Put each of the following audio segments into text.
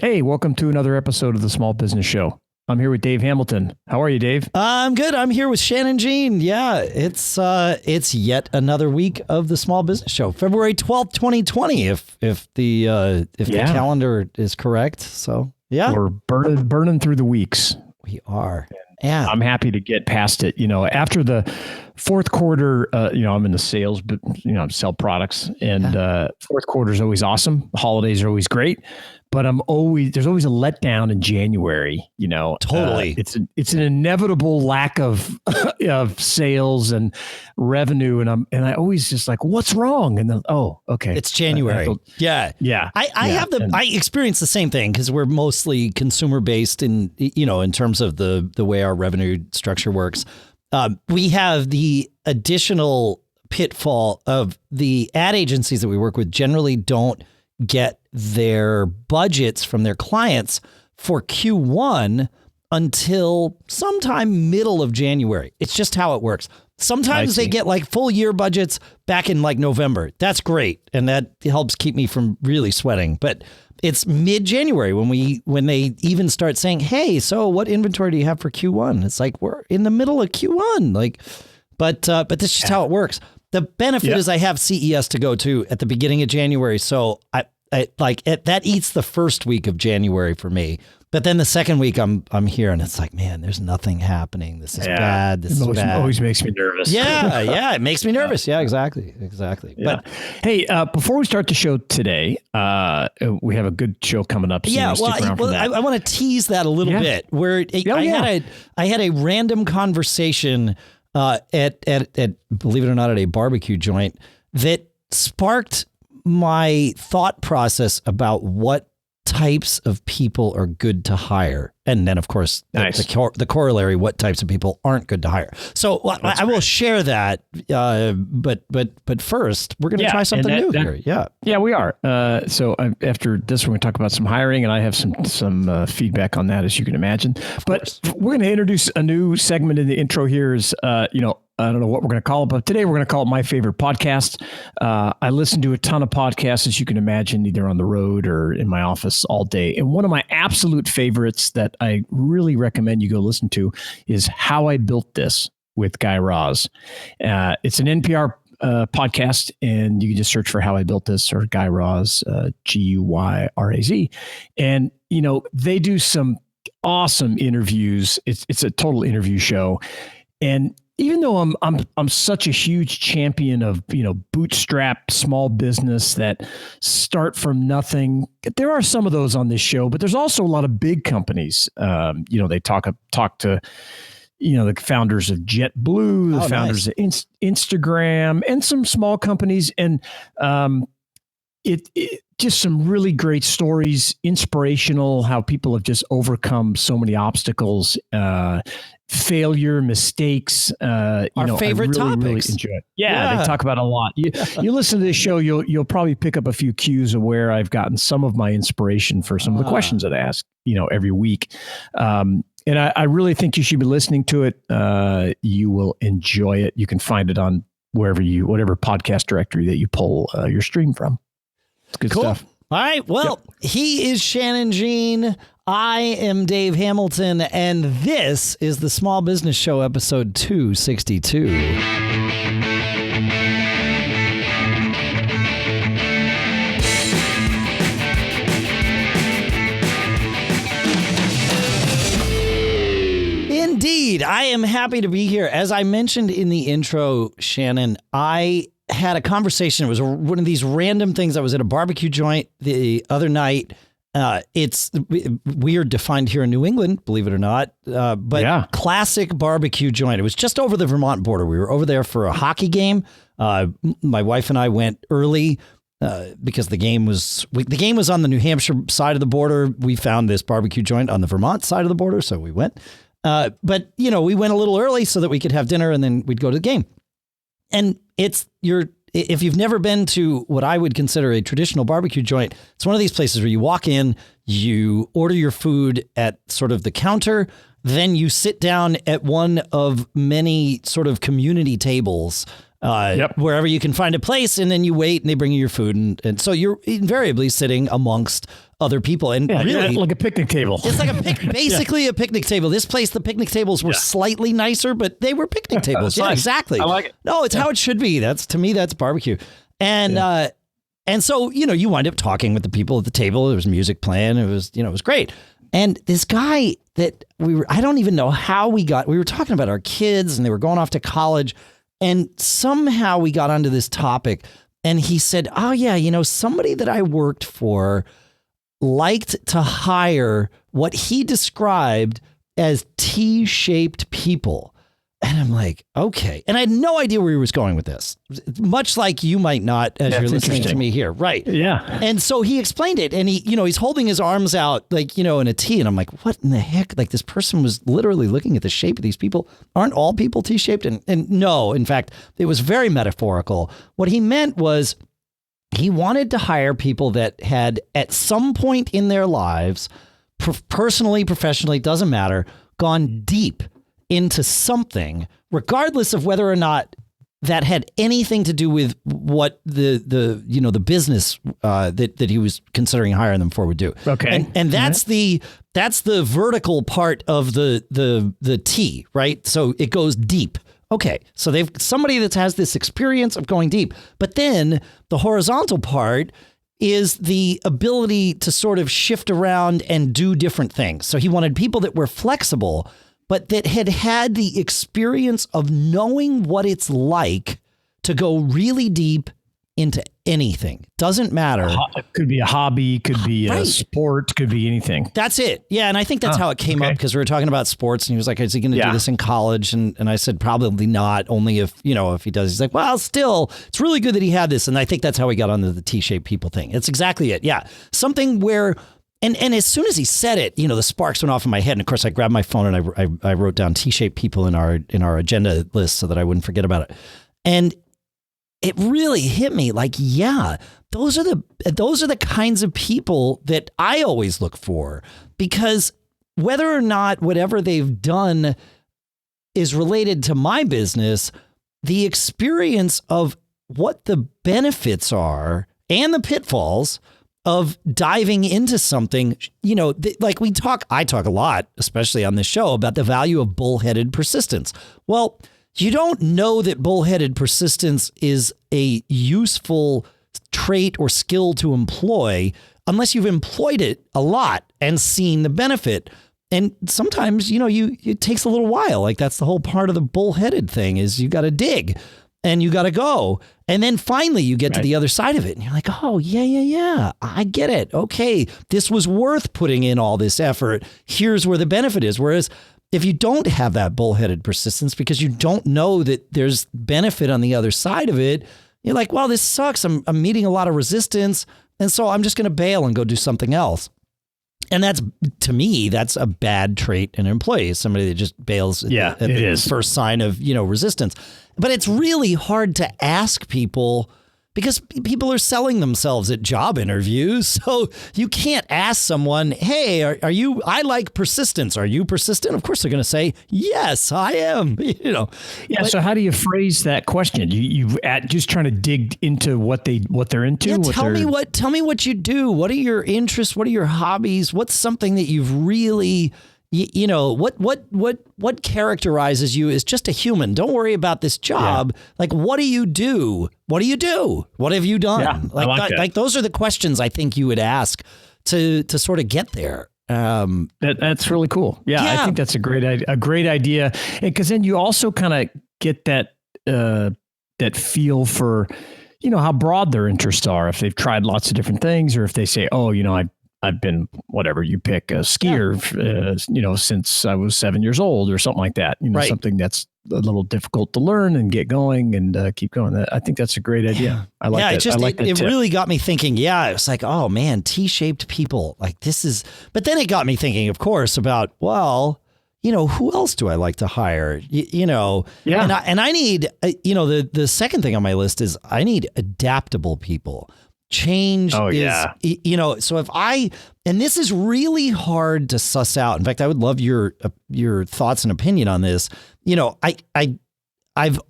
Hey, welcome to another episode of the Small Business Show. I'm here with Dave Hamilton. How are you, Dave? I'm good. I'm here with Shannon Jean. Yeah, it's yet another week of the Small Business Show, February 12th, 2020, if the calendar is correct. So yeah, we're burning through the weeks. We are. Yeah, I'm happy to get past it. You know, after the fourth quarter, I'm in the sales, but I sell products, and fourth quarter is always awesome. Holidays are always great. But there's always a letdown in January, Totally. It's an inevitable lack of of sales and revenue. And I always just like, what's wrong? And then, okay. It's January. Yeah. I experience the same thing because we're mostly consumer based in terms of the way our revenue structure works. We have the additional pitfall of the ad agencies that we work with generally don't get their budgets from their clients for Q1 until sometime middle of January. It's just how it works. Sometimes they get like full year budgets back in like November. That's great. And that helps keep me from really sweating. But it's mid-January when they even start saying, hey, so what inventory do you have for Q1? It's like, we're in the middle of Q1. But that's just how it works. The benefit is I have CES to go to at the beginning of January. So that eats the first week of January for me. But then the second week I'm here and it's like, man, there's nothing happening. This is bad. This is bad. Always makes me nervous. Yeah, it makes me nervous. Yeah, exactly. Yeah. But hey, before we start the show today, we have a good show coming up. So I want to tease that a little bit. Where I had a random conversation at believe it or not, at a barbecue joint that sparked my thought process about what types of people are good to hire. And then, of course, the corollary, what types of people aren't good to hire. So I will share that. But first, we're going to try something new here. Yeah, we are. So after this, we're going to talk about some hiring, and I have some feedback on that, as you can imagine. But we're going to introduce a new segment in the intro here is, I don't know what we're going to call it, but today we're going to call it My Favorite Podcast. I listen to a ton of podcasts, as you can imagine, either on the road or in my office all day. And one of my absolute favorites that I really recommend you go listen to is How I Built This with Guy Raz. It's an NPR podcast, and you can just search for How I Built This or Guy Raz, Guyraz. And, they do some awesome interviews. It's a total interview show. And even though I'm such a huge champion of, bootstrap small business that start from nothing, there are some of those on this show, but there's also a lot of big companies. They talk to, the founders of JetBlue, the founders of Instagram, and some small companies. And it just some really great stories, inspirational, how people have just overcome so many obstacles, failure, mistakes. Our favorite topics. Really enjoy it. Yeah, they talk about a lot. You listen to this show, you'll probably pick up a few cues of where I've gotten some of my inspiration for some of the questions that I ask, every week. And I really think you should be listening to it. You will enjoy it. You can find it on whatever podcast directory that you pull your stream from. It's good stuff. All right. Well, He is Shannon Jean. I am Dave Hamilton, and this is the Small Business Show, episode 262. Indeed, I am happy to be here. As I mentioned in the intro, Shannon, I had a conversation. It was one of these random things. I was at a barbecue joint the other night. It's weird to find here in New England, believe it or not, but classic barbecue joint. It was just over the Vermont border. We were over there for a hockey game. My wife and I went early because the game was on the New Hampshire side of the border. We found this barbecue joint on the Vermont side of the border, so we went. But we went a little early so that we could have dinner and then we'd go to the game. And if you've never been to what I would consider a traditional barbecue joint, it's one of these places where you walk in, you order your food at sort of the counter, then you sit down at one of many sort of community tables, wherever you can find a place, and then you wait and they bring you your food. And so you're invariably sitting amongst other people. And really, like a picnic table. it's like basically a picnic table. This place, the picnic tables were slightly nicer, but they were picnic tables. Yeah, exactly. I like it. No, it's how it should be. To me, that's barbecue. And so, you wind up talking with the people at the table. There was music playing. It was great. And this guy that I don't even know how we were talking about our kids and they were going off to college. And somehow we got onto this topic and he said, oh yeah, somebody that I worked for liked to hire what he described as T-shaped people. And I'm like, okay. And I had no idea where he was going with this, much like you might not as you're listening to me here. Right. Yeah. And so he explained it and he's holding his arms out like, in a T. And I'm like, what in the heck? Like this person was literally looking at the shape of these people. Aren't all people T-shaped? And no, in fact, it was very metaphorical. What he meant was he wanted to hire people that had at some point in their lives, personally, professionally, doesn't matter, gone deep into something, regardless of whether or not that had anything to do with what the business that he was considering hiring them for would do. Okay, and that's the vertical part of the T, right? So it goes deep. Okay, so they've somebody that has this experience of going deep, but then the horizontal part is the ability to sort of shift around and do different things. So he wanted people that were flexible, but that had the experience of knowing what it's like to go really deep into anything. Doesn't matter. It could be a hobby, could be a sport, could be anything. That's it. Yeah. And I think that's how it came up because we were talking about sports and he was like, is he going to do this in college? And I said, probably not, only if he does. He's like, well, still, it's really good that he had this. And I think that's how we got onto the T-shaped people thing. It's exactly it. Yeah. Something where... And as soon as he said it, the sparks went off in my head. And of course, I grabbed my phone and I wrote down T-shaped people in our agenda list so that I wouldn't forget about it. And it really hit me like, yeah, those are the kinds of people that I always look for, because whether or not whatever they've done is related to my business, the experience of what the benefits are and the pitfalls of diving into something, like I talk a lot, especially on this show, about the value of bullheaded persistence. Well, you don't know that bullheaded persistence is a useful trait or skill to employ unless you've employed it a lot and seen the benefit. And sometimes, it takes a little while. Like that's the whole part of the bullheaded thing is you got to dig and you got to go. And then finally you get to the other side of it and you're like, oh, yeah, I get it. Okay, this was worth putting in all this effort. Here's where the benefit is. Whereas if you don't have that bullheaded persistence because you don't know that there's benefit on the other side of it, you're like, well, this sucks. I'm meeting a lot of resistance. And so I'm just going to bail and go do something else. And to me, that's a bad trait in an employee, somebody that just bails at the first sign of, resistance. But it's really hard to ask people because people are selling themselves at job interviews. So you can't ask someone, hey, I like persistence. Are you persistent? Of course, they're going to say, yes, I am. Yeah. But, so how do you phrase that question? You just trying to dig into what they're into. Yeah, tell me what you do. What are your interests? What are your hobbies? What's something that you've really, what characterizes you as just a human? Don't worry about this job. Yeah. Like, what do you do? What do you do? What have you done? Yeah, like those are the questions I think you would ask to sort of get there. That's really cool. Yeah, I think that's a great idea. Because then you also kind of get that feel for, how broad their interests are. If they've tried lots of different things, or if they say, oh, I've been, whatever you pick, a skier, since I was 7 years old or something like that. Something that's a little difficult to learn and get going and keep going. I think that's a great idea. I like that. It really got me thinking. Yeah, it was like, oh man, T-shaped people. Like this is. But then it got me thinking, of course, about who else do I like to hire? Yeah. And I need, the second thing on my list is I need adaptable people. Change is, so if and this is really hard to suss out. In fact, I would love your thoughts and opinion on this. I've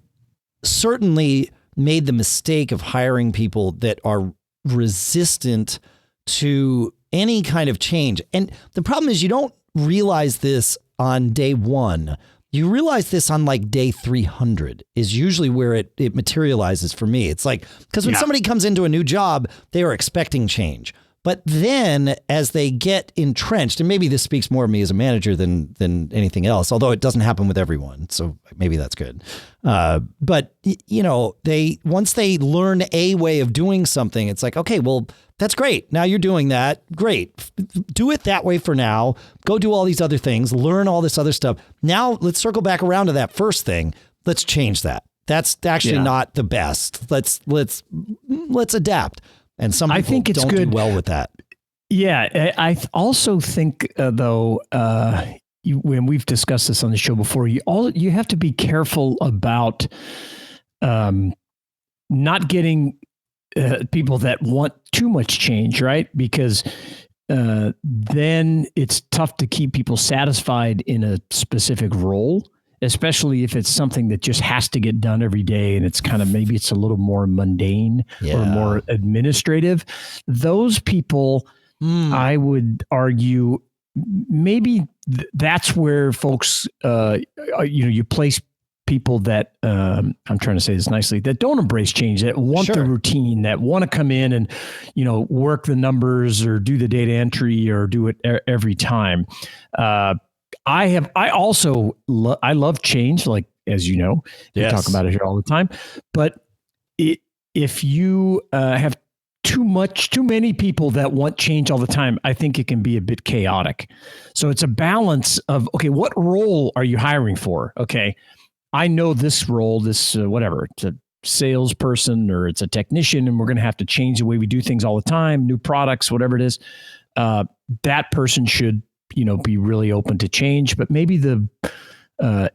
certainly made the mistake of hiring people that are resistant to any kind of change. And the problem is you don't realize this on day one. You realize this on like day 300 is usually where it materializes for me. It's like, because when somebody comes into a new job, they are expecting change. But then as they get entrenched, and maybe this speaks more of me as a manager than anything else, although it doesn't happen with everyone. So maybe that's good. But you know, once they learn a way of doing something, it's like, okay, well, that's great. Now you're doing that. Great. Do it that way for now. Go do all these other things, learn all this other stuff. Now let's circle back around to that first thing. Let's change that. That's actually not the best. Let's adapt. And some people don't do well with that. Yeah, I also think though, when we've discussed this on the show before, you have to be careful about not getting people that want too much change, right? Because then it's tough to keep people satisfied in a specific role, especially if it's something that just has to get done every day and it's kind of, maybe it's a little more mundane or more administrative. Those people, I would argue, maybe that's where folks, you place people that, I'm trying to say this nicely, that don't embrace change, that want the routine, that want to come in and, work the numbers or do the data entry or do it every time. I love change, like, as you know, we talk about it here all the time, but if you have too many people that want change all the time, I think it can be a bit chaotic. So it's a balance of, okay, what role are you hiring for? Okay, I know this role, whatever, it's a salesperson or it's a technician, and we're going to have to change the way we do things all the time, new products, whatever it is. That person should be really open to change, but maybe the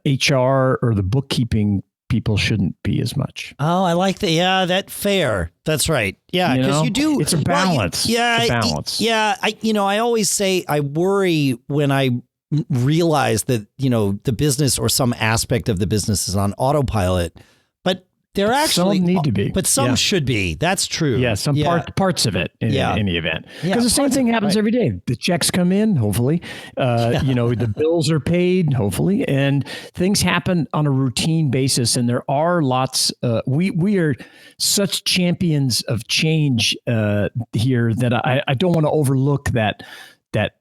HR or the bookkeeping people shouldn't be as much. Oh, I like that. Yeah, that's fair. That's right. Yeah, because you do. It's a balance. It's a balance. I always say I worry when I realize that, the business or some aspect of the business is on autopilot, but they're actually some need to be, but some should be. That's true. Yeah, some parts of it in any event. Because the same thing happens every day. The checks come in, hopefully. The bills are paid, hopefully, and things happen on a routine basis. And there are lots. We are such champions of change here that I don't want to overlook that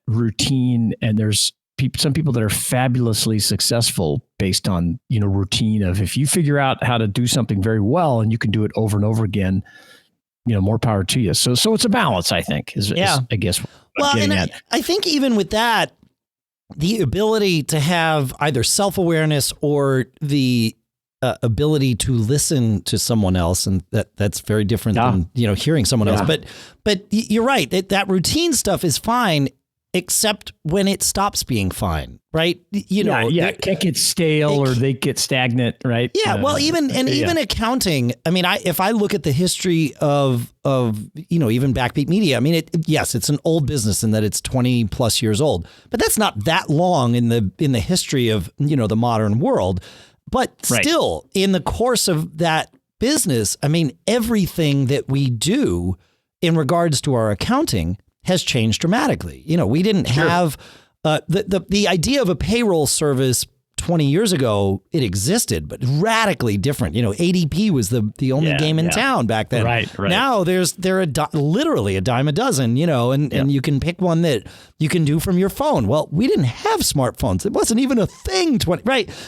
routine. And there's some people that are fabulously successful based on, routine of, if you figure out how to do something very well and you can do it over and over again, more power to you. So it's a balance, I think, is I guess what I'm getting at. I think even with that, the ability to have either self-awareness or the ability to listen to someone else, and that's very different than, hearing someone else. But you're right, that routine stuff is fine, except when it stops being fine, right? It can't get stale or they get stagnant, right? Yeah, well, even accounting. I mean, if I look at the history of even Backbeat Media, I mean, it's an old business in that it's 20 plus years old, but that's not that long in the history of the modern world. But still, in the course of that business, I mean, everything that we do in regards to our accounting has changed dramatically. We didn't have the idea of a payroll service 20 years ago. It existed, but radically different. ADP was the only game in town back then. Right. Now they're literally a dime a dozen. And you can pick one that you can do from your phone. Well, we didn't have smartphones. It wasn't even a thing.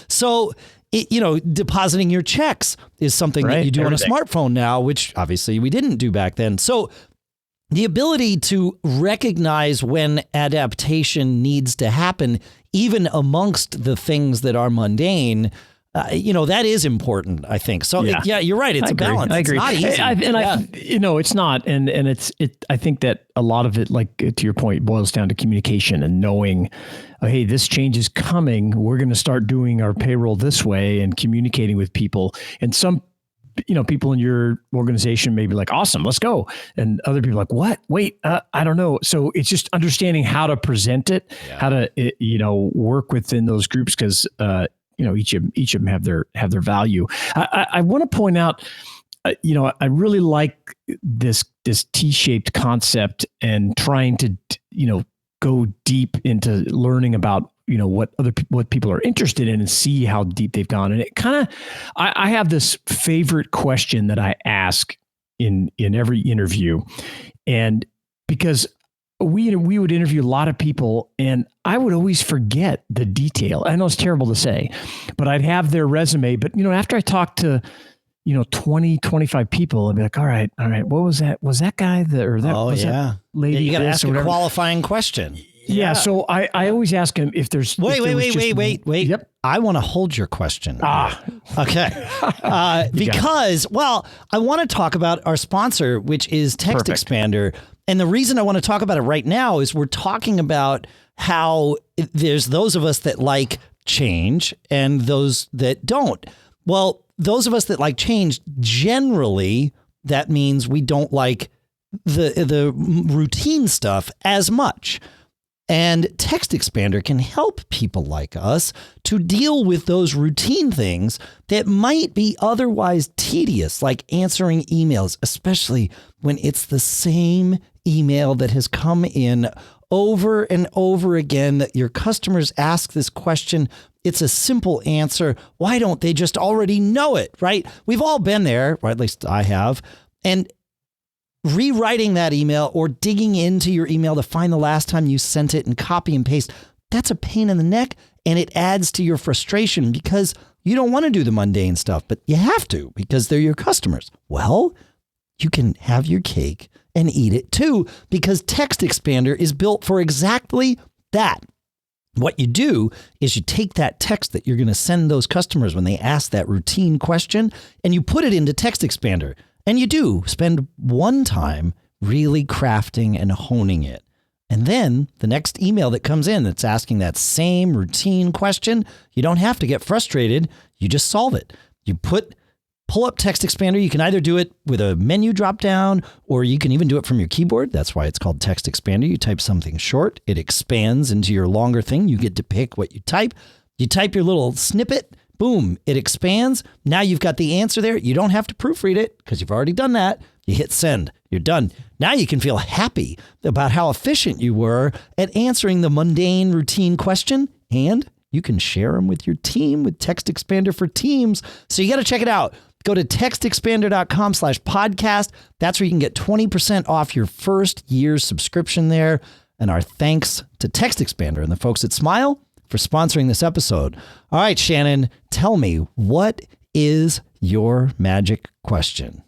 So depositing your checks is something that you do on a smartphone now, which obviously we didn't do back then. So the ability to recognize when adaptation needs to happen, even amongst the things that are mundane, that is important, I think. So you're right. It's a balance. I agree. It's not easy. It's not. And I think that a lot of it, like to your point, boils down to communication and knowing, hey, this change is coming. We're going to start doing our payroll this way, and communicating with people. And some people in your organization may be like, awesome, let's go. And other people are like, what? Wait, I don't know. So it's just understanding how to present it, how to, work within those groups. Cause, each of them have their value. I want to point out, I really like this this T-shaped concept and trying to, go deep into learning about, what people are interested in and see how deep they've gone. And it kind of, I have this favorite question that I ask in every interview. And because we would interview a lot of people and I would always forget the detail. I know it's terrible to say, but I'd have their resume. But, after I talked to, 20, 25 people, I'd be like, all right. What was that? Was that guy that lady? Yeah, you got to ask a qualifying question. Yeah. So I always ask him if there's, wait. Yep. I want to hold your question. Okay. Because, I want to talk about our sponsor, which is TextExpander. And the reason I want to talk about it right now is we're talking about how there's those of us that like change and those that don't. Well, those of us that like change, generally, that means we don't like the routine stuff as much. And TextExpander can help people like us to deal with those routine things that might be otherwise tedious, like answering emails, especially when it's the same email that has come in over and over again, that your customers ask this question. It's a simple answer. Why don't they just already know it, right? We've all been there, or at least I have. And rewriting that email or digging into your email to find the last time you sent it and copy and paste, that's a pain in the neck, and it adds to your frustration because you don't want to do the mundane stuff, but you have to because they're your customers. Well, you can have your cake and eat it too, because TextExpander is built for exactly that. What you do is you take that text that you're going to send those customers when they ask that routine question, and you put it into TextExpander. And you do spend one time really crafting and honing it. And then the next email that comes in that's asking that same routine question, you don't have to get frustrated. You just solve it. You pull up TextExpander. You can either do it with a menu drop down, or you can even do it from your keyboard. That's why it's called TextExpander. You type something short, it expands into your longer thing. You get to pick what you type. You type your little snippet. Boom, it expands. Now you've got the answer there. You don't have to proofread it because you've already done that. You hit send. You're done. Now you can feel happy about how efficient you were at answering the mundane routine question, and you can share them with your team with TextExpander for Teams. So you got to check it out. Go to textexpander.com/podcast. That's where you can get 20% off your first year's subscription there. And our thanks to TextExpander and the folks at Smile for sponsoring this episode. All right, Shannon, tell me, what is your magic question?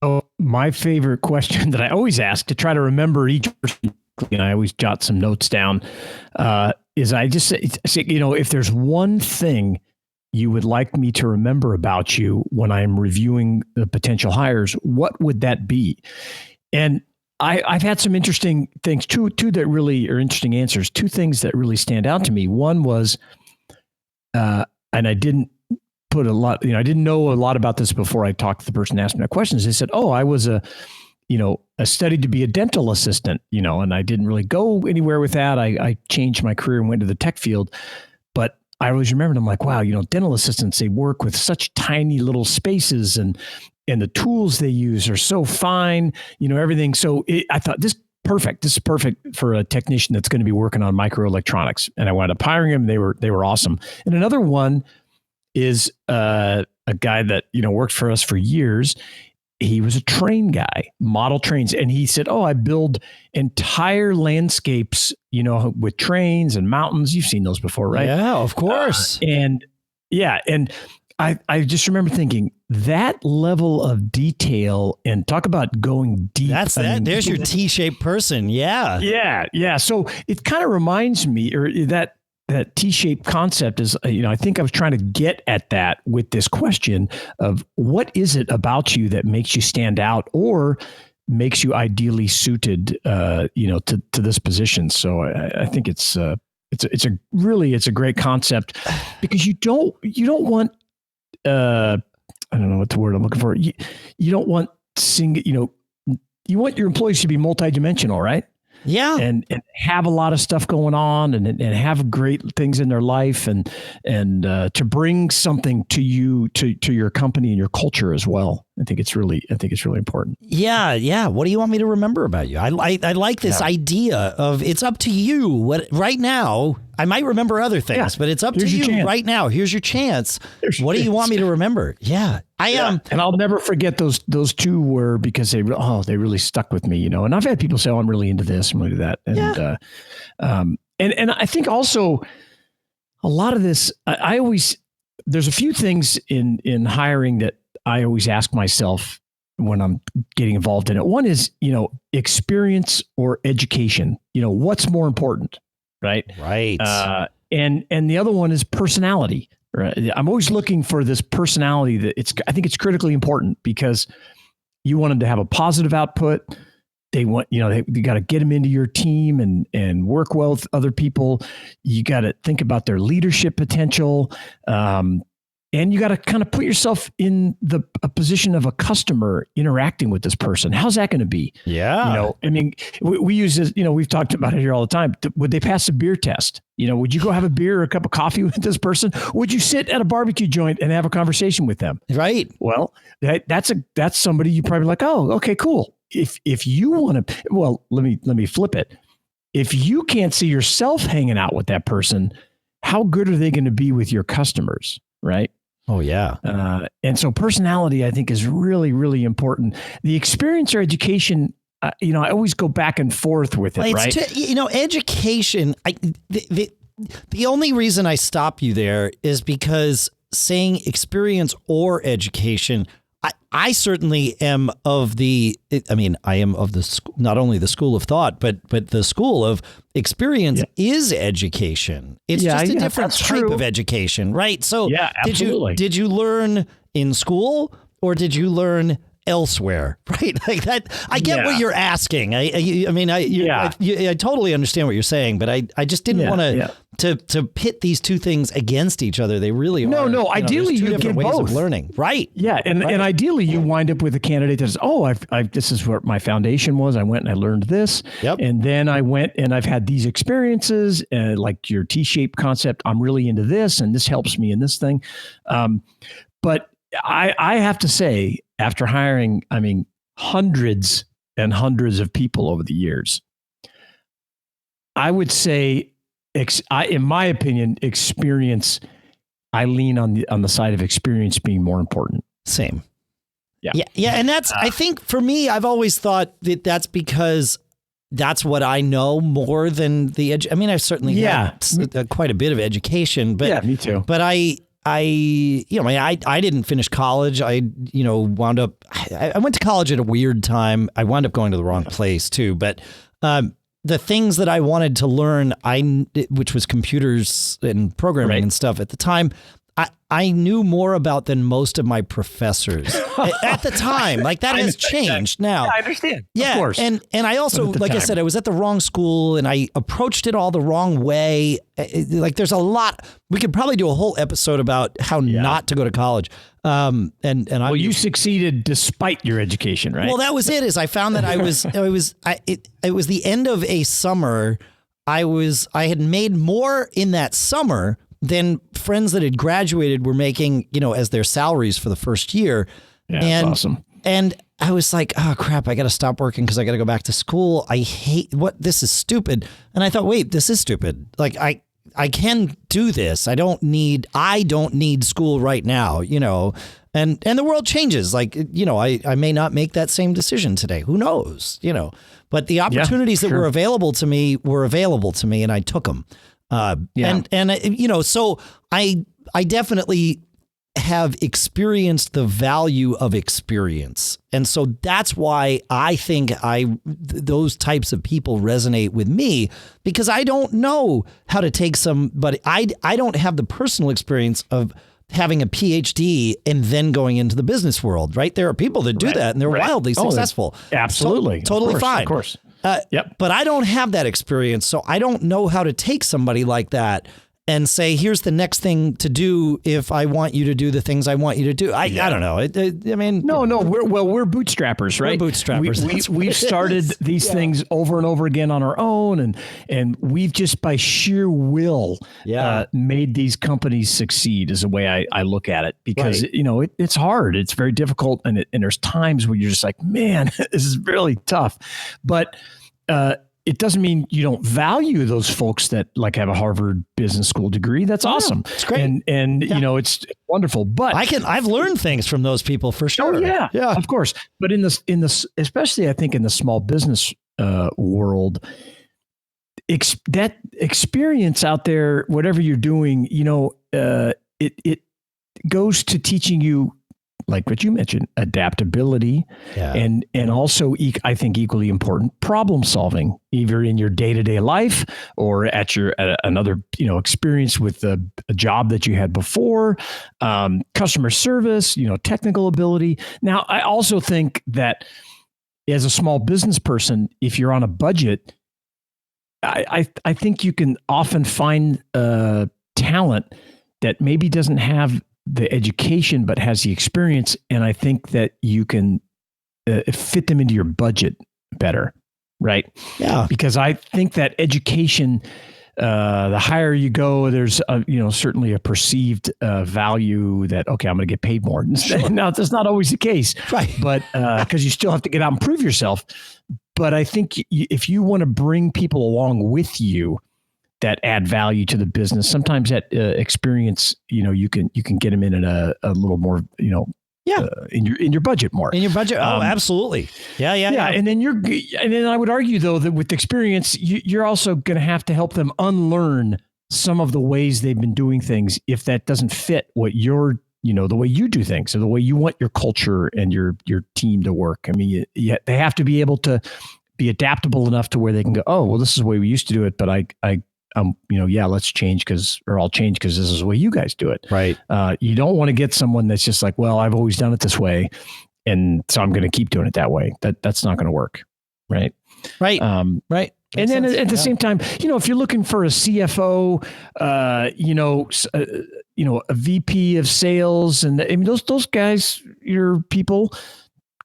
Oh, my favorite question that I always ask to try to remember each person, and I always jot some notes down, is I just say, if there's one thing you would like me to remember about you when I'm reviewing the potential hires, what would that be? And I've had some interesting things, two that really are interesting answers, two things that really stand out to me. One was, and I didn't put a lot, I didn't know a lot about this before I talked to the person asking me questions. They said, I was I studied to be a dental assistant, and I didn't really go anywhere with that. I changed my career and went to the tech field. But I always remembered, I'm like, wow, dental assistants, they work with such tiny little spaces, and the tools they use are so fine, everything. So I thought this is perfect for a technician that's going to be working on microelectronics. And I wound up hiring him. They were awesome. And another one is a guy that, worked for us for years. He was a train guy, model trains. And he said, I build entire landscapes, with trains and mountains. You've seen those before, right? Yeah, of course. And I just remember thinking that level of detail, and talk about going deep. That's that. There's your T-shaped person. Yeah. Yeah. So it kind of reminds me, or that T-shaped concept is, I think I was trying to get at that with this question of what is it about you that makes you stand out or makes you ideally suited, to this position. So I think it's a great concept, because you don't want, I don't know what the word I'm looking for. You don't want you want your employees to be multidimensional, right? Yeah. And have a lot of stuff going on and have great things in their life and to bring something to you, to your company and your culture as well. I think it's really important. Yeah. What do you want me to remember about you? I like this idea of it's up to you. What right now? I might remember other things, but it's up to you right now. Here's your chance. What do you want me to remember? Yeah, I am. And I'll never forget those two were because they really stuck with me, you know. And I've had people say, "Oh, I'm really into this, I'm really into that," and I think also a lot of this. I always there's a few things in hiring that I always ask myself when I'm getting involved in it. One is, you know, experience or education. You know, what's more important, right? Right. And the other one is personality. Right. I'm always looking for this personality that I think it's critically important because you want them to have a positive output. They want, you know, you got to get them into your team and work well with other people. You got to think about their leadership potential. And you got to kind of put yourself in a position of a customer interacting with this person. How's that going to be? Yeah. You know, I mean, we use this, you know, we've talked about it here all the time. Would they pass a beer test? You know, would you go have a beer or a cup of coffee with this person? Would you sit at a barbecue joint and have a conversation with them? Right. Well, that's somebody you probably like, oh, okay, cool. If you want to, well, let me flip it. If you can't see yourself hanging out with that person, how good are they going to be with your customers? Right. Oh, yeah. And so personality, I think, is really, really important. The experience or education, you know, I always go back and forth with it, right? Education, the only reason I stop you there is because saying experience or education, I certainly am of I am of not only the school of thought, but the school of experience is education. It's just a different type of education, right? So did you learn in school or did you learn elsewhere, right? Like that. I get what you're asking. I totally understand what you're saying, but I just didn't want to pit these two things against each other. They really are. No. Ideally, you get ways both of learning, right? Yeah, and ideally, you wind up with a candidate that says, this is what my foundation was. I went and I learned this, and then I went and I've had these experiences, like your T-shaped concept. I'm really into this, and this helps me in this thing. But I have to say, after hiring, hundreds and hundreds of people over the years, I would say, in my opinion, experience, I lean on the side of experience being more important. Same. Yeah. And that's, I think for me, I've always thought that that's because that's what I know more than the I've certainly had quite a bit of education, but me too. But I didn't finish college. I wound up, I went to college at a weird time. I wound up going to the wrong place too. But the things that I wanted to learn, which was computers and programming and stuff at the time, I knew more about than most of my professors at the time. Like that has changed now. Yeah, I understand. Yeah, of course. And I also, like I said, I was at the wrong school and I approached it all the wrong way. Like there's a lot. We could probably do a whole episode about how not to go to college. You succeeded despite your education, right? Well, that was it. Is I found that it was the end of a summer. I had made more in that summer than friends that had graduated were making, as their salaries for the first year. Yeah, that's awesome. And I was like, oh crap, I got to stop working because I got to go back to school. I hate this is stupid. And I thought, wait, this is stupid. Like I can do this. I don't need school right now, and the world changes. Like, I may not make that same decision today. Who knows, but the opportunities that were available to me and I took them. So I definitely have experienced the value of experience. And so that's why I think those types of people resonate with me, because I don't know how to take but I don't have the personal experience of having a PhD and then going into the business world, right? There are people that do that and they're wildly successful. Absolutely. Totally fine. Of course. But I don't have that experience, so I don't know how to take somebody like that and say, here's the next thing to do if I want you to do the things I want you to do. I don't know. I mean, no, we're bootstrappers, right? We're bootstrappers. We've started these things over and over again on our own, and we've just by sheer will made these companies succeed is the way I look at it, because it's hard. It's very difficult, and there's times where you're just like, man, this is really tough. But it doesn't mean you don't value those folks that like have a Harvard Business School degree. That's awesome. It's great. And it's wonderful. But I've learned things from those people for sure. Oh, yeah, of course. But in this, especially I think in the small business world, that experience out there, whatever you're doing, it goes to teaching you, like what you mentioned, adaptability, and also I think equally important, problem solving, either in your day-to-day life or at another experience with a job that you had before, customer service, technical ability. Now, I also think that as a small business person, if you're on a budget, I think you can often find talent that maybe doesn't have the education, but has the experience. And I think that you can fit them into your budget better. Right. Yeah. Because I think that education, the higher you go, there's certainly a perceived value that, okay, I'm going to get paid more. Sure. Now, that's not always the case, right? But because you still have to get out and prove yourself. But I think if you want to bring people along with you that add value to the business, sometimes that experience, you can get them in a little more, in your budget more. In your budget, absolutely, yeah. And then I would argue though that with experience, you're also going to have to help them unlearn some of the ways they've been doing things if that doesn't fit what the way you do things or the way you want your culture and your team to work. I mean, they have to be able to be adaptable enough to where they can go, oh, well, this is the way we used to do it, but let's change I'll change because this is the way you guys do it. Right. You don't want to get someone that's just like, well, I've always done it this way, and so I'm going to keep doing it that way. That's not going to work. Right. Right. Right. And then at the same time, if you're looking for a CFO, a VP of sales, and I mean, those guys, your people,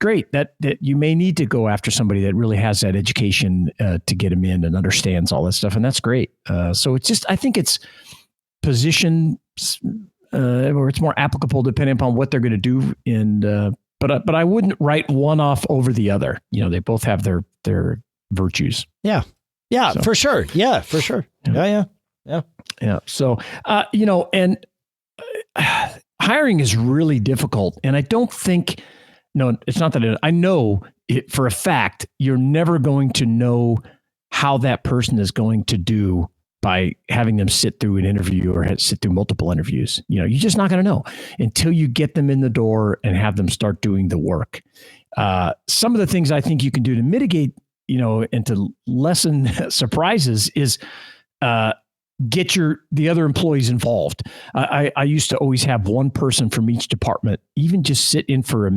great. That you may need to go after somebody that really has that education to get them in and understands all that stuff, and that's great. So it's just, I think it's position or it's more applicable depending upon what they're going to do. And but I wouldn't write one off over the other. They both have their virtues. Yeah. Yeah, so, for sure. Yeah, for sure. Yeah. So and hiring is really difficult, and I don't think. No, it's not that I know it for a fact. You're never going to know how that person is going to do by having them sit through an interview or sit through multiple interviews. You're just not going to know until you get them in the door and have them start doing the work. Some of the things I think you can do to mitigate, and to lessen surprises is get the other employees involved. I used to always have one person from each department, even just sit in for a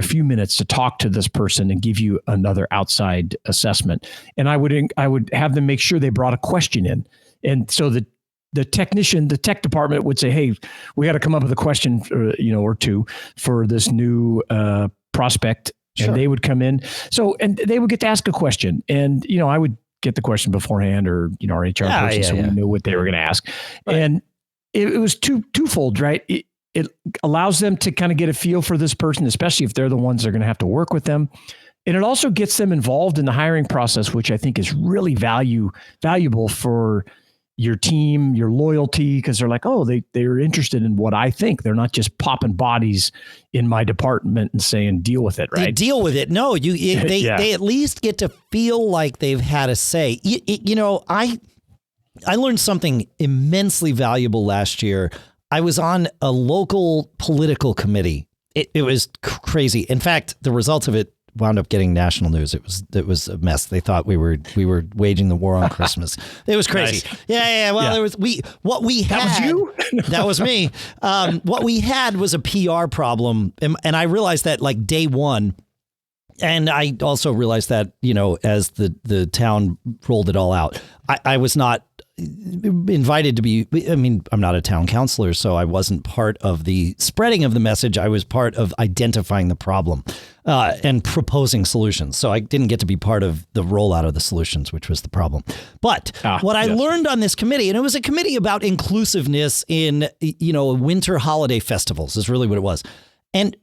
few minutes to talk to this person and give you another outside assessment. And I would have them make sure they brought a question in. And so the tech department would say, hey, we got to come up with a question, or two for this new prospect. Sure. And they would come in. So, and they would get to ask a question. And, I would get the question beforehand, or, our HR person, so we knew what they were going to ask. Right. And it was twofold, right? It allows them to kind of get a feel for this person, especially if they're the ones that are going to have to work with them. And it also gets them involved in the hiring process, which I think is really valuable for your team, your loyalty, because they're like, oh, they're interested in what I think. They're not just popping bodies in my department and saying, deal with it, right? They deal with it. No, they at least get to feel like they've had a say. I learned something immensely valuable last year. I was on a local political committee. It was crazy. In fact, the results of it wound up getting national news. It was a mess. They thought we were waging the war on Christmas. It was crazy. Nice. Yeah. Well, there was what we had. That was you? That was me. What we had was a PR problem, and I realized that like day one. And I also realized that, as the town rolled it all out, I was not invited to be, I mean, I'm not a town councilor, so I wasn't part of the spreading of the message. I was part of identifying the problem and proposing solutions. So I didn't get to be part of the rollout of the solutions, which was the problem. But what I learned on this committee, and it was a committee about inclusiveness in, winter holiday festivals is really what it was. And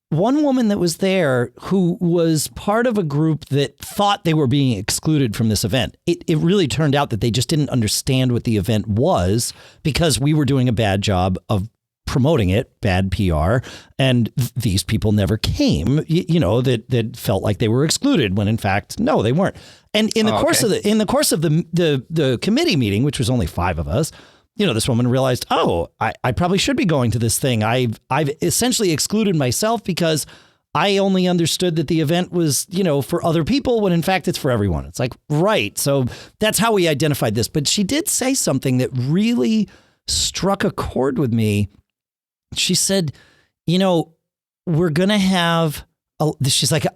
one woman that was there who was part of a group that thought they were being excluded from this event. It really turned out that they just didn't understand what the event was because we were doing a bad job of promoting it, bad PR, and these people never came, that felt like they were excluded when in fact, no, they weren't. And in the course of the committee meeting, which was only 5 of us, this woman realized, I probably should be going to this thing. I've essentially excluded myself because I only understood that the event was, for other people when in fact it's for everyone. It's like, right. So that's how we identified this. But she did say something that really struck a chord with me. She said, we're going to have, she's like,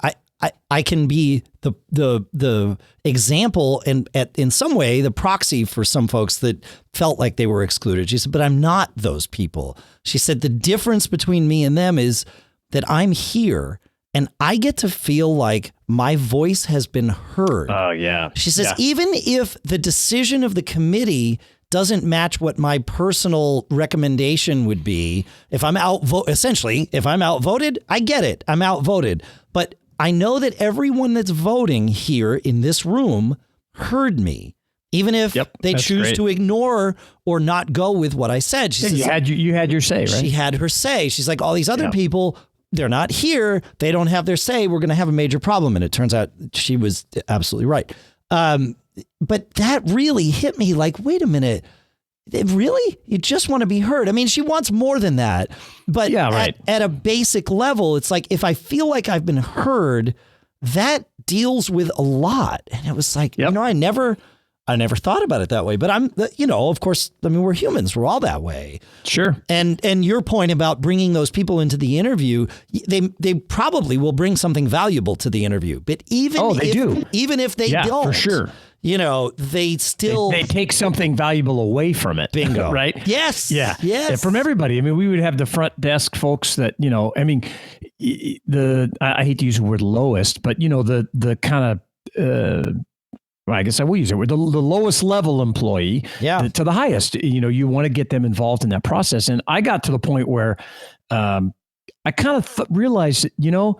I can be the example and in some way the proxy for some folks that felt like they were excluded. She said, but I'm not those people. She said, the difference between me and them is that I'm here and I get to feel like my voice has been heard. Oh, yeah. She says, even if the decision of the committee doesn't match what my personal recommendation would be, if I'm if I'm outvoted, I get it. I'm outvoted. But I know that everyone that's voting here in this room heard me, even if they choose to ignore or not go with what I said. She says, you had your say, right? She had her say. She's like, all these other people, they're not here. They don't have their say. We're going to have a major problem. And it turns out she was absolutely right. But that really hit me like, wait a minute. Really? You just want to be heard? I mean, she wants more than that. But at a basic level, it's like, if I feel like I've been heard, that deals with a lot. And it was like, I never thought about it that way. But of course, I mean, we're humans. We're all that way. Sure. And your point about bringing those people into the interview, they probably will bring something valuable to the interview. But even if they don't, for sure. They still... They take something valuable away from it. Bingo. Right? Yes. Yeah. Yes. And from everybody. I mean, we would have the front desk folks that, I hate to use the word lowest, but, the kind of... I guess I will use it. The lowest level employee to the highest. You want to get them involved in that process. And I got to the point where I kind of realized that,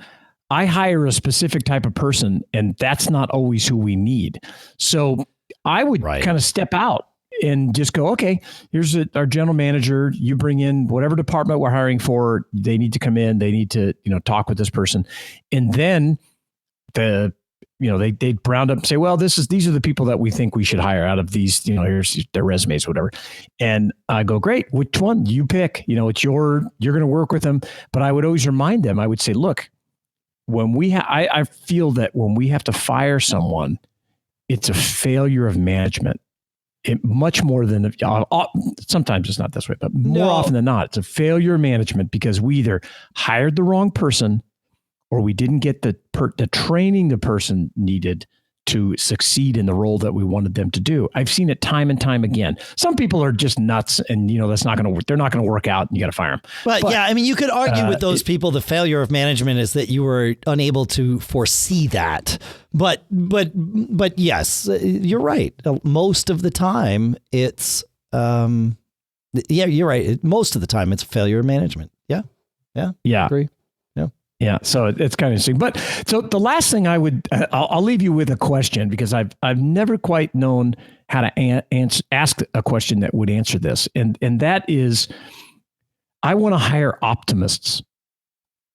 I hire a specific type of person, and that's not always who we need. So I would kind of step out and just go, okay, here's our general manager. You bring in whatever department we're hiring for. They need to come in. They need to, talk with this person. And then they round up and say, well, these are the people that we think we should hire out of these, here's their resumes, whatever. And I go, great, which one you pick? It's you're going to work with them. But I would always remind them, I would say, look, when I feel that when we have to fire someone, it's a failure of management. Much more than sometimes it's not this way, but more often than not, it's a failure of management because we either hired the wrong person or we didn't get the training the person needed to succeed in the role that we wanted them to do. I've seen it time and time again. Some people are just nuts and, that's not going to work. They're not going to work out and you got to fire them. But you could argue with those people, the failure of management is that you were unable to foresee that. But yes, you're right. Most of the time it's, you're right. Most of the time it's failure of management. Yeah. I agree. Yeah, so it's kind of interesting. But so the last thing I'll leave you with a question because I've never quite known how to ask a question that would answer this, and that is, I want to hire optimists.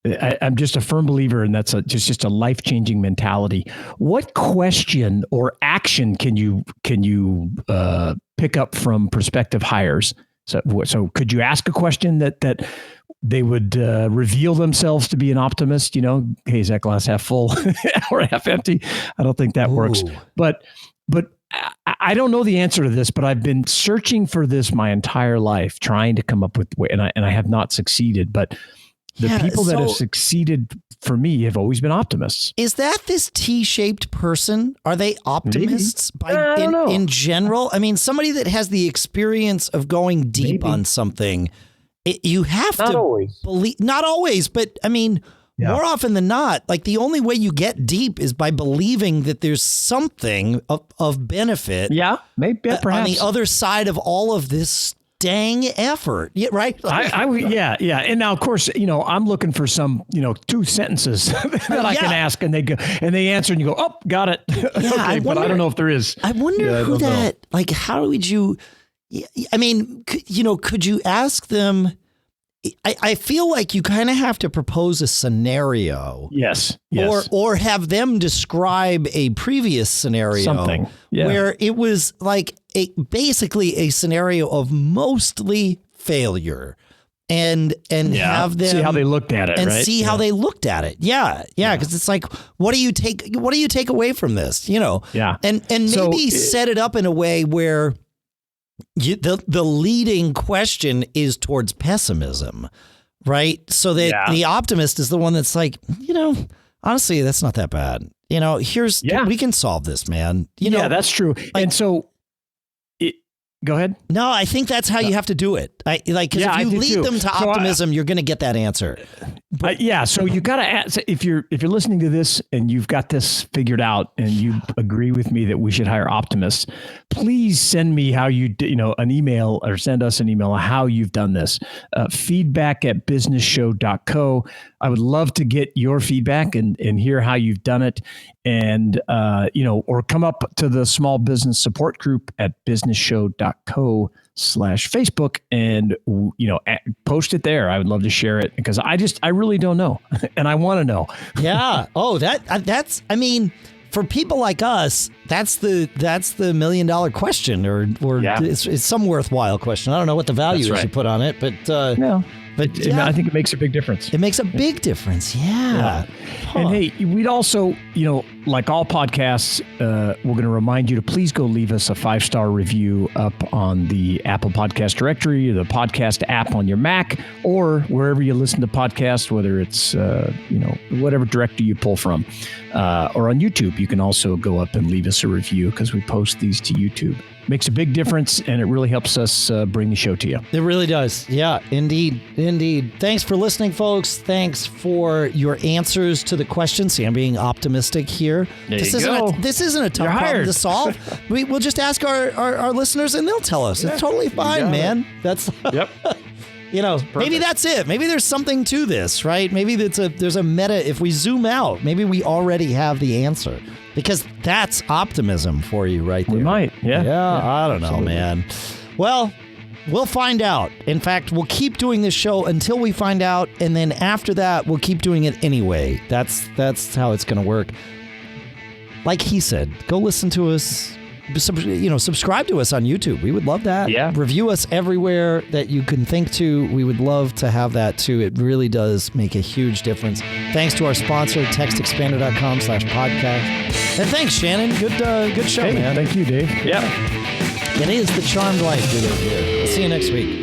I'm just a firm believer, and that's just a life-changing mentality. What question or action can you pick up from prospective hires? So could you ask a question that they would reveal themselves to be an optimist? Hey, is that glass half full or half empty? I don't think that works. But I don't know the answer to this, but I've been searching for this my entire life, trying to come up with, and I have not succeeded. But The people that have succeeded for me have always been optimists. Is that this T-shaped person? Are they optimists in general? I mean, somebody that has the experience of going deep on something, you have to believe. Not always, but I mean, more often than not, like the only way you get deep is by believing that there's something of benefit. Yeah, maybe perhaps on the other side of all of this dang effort. Yeah, right. Yeah. And now, of course, I'm looking for some, 2 sentences that I can ask, and they answer, and you go, oh, got it. Yeah, okay, but I don't know if there is. I wonder who that. Like, how would you? I mean, could you ask them? I feel like you kind of have to propose a scenario. Yes. Or have them describe a previous scenario. Something. Yeah. Where it was like basically a scenario of mostly failure. And have them see how they looked at it, and right? see how they looked at it. Yeah. Because it's like, what do you take away from this? Yeah. And maybe set it up in a way where the leading question is towards pessimism, right? So that the optimist is the one that's like, honestly, that's not that bad. We can solve this, man. That's true. And so, go ahead. No, I think that's how you have to do it. If you lead them to optimism, you're going to get that answer. So you got to ask, if you're listening to this and you've got this figured out and you agree with me that we should hire optimists, please send me how you an email, or send us an email how you've done this. Feedback@businessshow.co. I would love to get your feedback and hear how you've done it, and or come up to the small business support group at businessshow.co/Facebook and post it there. I would love to share it, because I really don't know and I want to know. Yeah. Oh, that's for people like us, that's the $1 million question, or it's some worthwhile question. I don't know what the value is you put on it, but I think it makes a big difference. It makes a big difference. Yeah. And hey, we'd also, like all podcasts, we're going to remind you to please go leave us a 5-star review up on the Apple Podcast Directory, or the podcast app on your Mac, or wherever you listen to podcasts, whether it's, whatever directory you pull from, or on YouTube. You can also go up and leave us a review, because we post these to YouTube. Makes a big difference, and it really helps us bring the show to you. It really does. Yeah, indeed. Thanks for listening, folks. Thanks for your answers to the questions. See, I'm being optimistic here. This isn't a tough problem to solve. We'll just ask our listeners, and they'll tell us. It's totally fine, man. That's maybe that's it. Maybe there's something to this, right? Maybe there's a meta. If we zoom out, maybe we already have the answer. Because that's optimism for you right there. We might, yeah. I don't know, man. Well, we'll find out. In fact, we'll keep doing this show until we find out, and then after that, we'll keep doing it anyway. That's how it's going to work. Like he said, go listen to us. Subscribe to us on YouTube. We would love that. Yeah. Review us everywhere that you can think to. We would love to have that too. It really does make a huge difference. Thanks to our sponsor, TextExpander.com/podcast. And thanks, Shannon. Good show, man. Thank you, Dave. Yeah. It is the charmed life we live here. We'll see you next week.